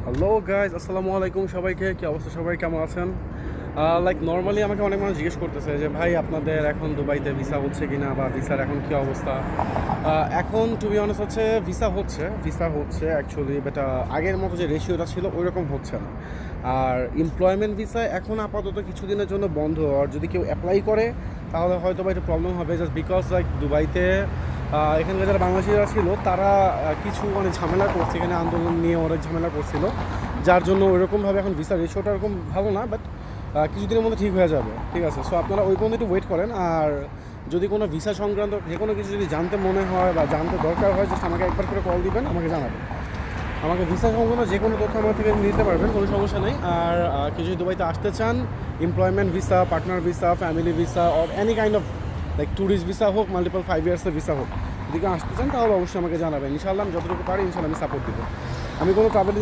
Hello guys, আসসালামু আলাইকুম সবাইকে। কি অবস্থা, সবাই কেমন আছেন? নর্মালি আমাকে অনেক মানুষ জিজ্ঞেস করতেছে যে ভাই আপনাদের এখন দুবাইতে ভিসা হচ্ছে কি না, বা ভিসার এখন কি অবস্থা। এখন টু বি অনেস্ট হচ্ছে ভিসা হচ্ছে অ্যাকচুয়ালি, বাট আগের মতো যে রেশিওটা ছিল ওই রকম হচ্ছে না। আর এমপ্লয়মেন্ট ভিসা এখন আপাতত কিছুদিনের জন্য বন্ধ। আর যদি কেউ অ্যাপ্লাই করে তাহলে হয়তো বা একটু প্রবলেম হবে, জাস্ট বিকজ লাইক দুবাইতে এখানকার যারা বাংলাদেশিরা ছিল তারা কিছু অনেক ঝামেলা করছে, এখানে আন্দোলন নিয়ে অনেক ঝামেলা করছিল, যার জন্য ওইরকমভাবে এখন ভিসা রেশিওটা এরকম ভালো না। বাট কিছুদিনের মধ্যে ঠিক হয়ে যাবে, ঠিক আছে? সো আপনারা ওই পর্যন্ত একটু ওয়েট করেন। আর যদি কোনো ভিসা সংক্রান্ত যে কোনো কিছু যদি জানতে মনে হয় বা জানতে দরকার হয়, জাস্ট আমাকে একবার করে কল দিবেন, আমাকে জানাবেন। আমাকে ভিসা সংক্রান্ত যে কোনো তথ্য আমার থেকে নিতে পারবেন, কোনো সমস্যা নেই। আর কেউ যদি দুবাইতে আসতে চান, employment visa, partner visa, family visa or any kind of like tourist visa হোক, মাল্টিপল 5 ইয়ার্সের ভিসা হোক, যদি কেউ আসতে চান তাহলে অবশ্যই আমাকে জানাবেন। ইনশাআল্লাহ আমি যতটুকু পারি ইনশাআল্লাহ আমি সাপোর্ট দেবো। আমি কোনো ট্রাভেল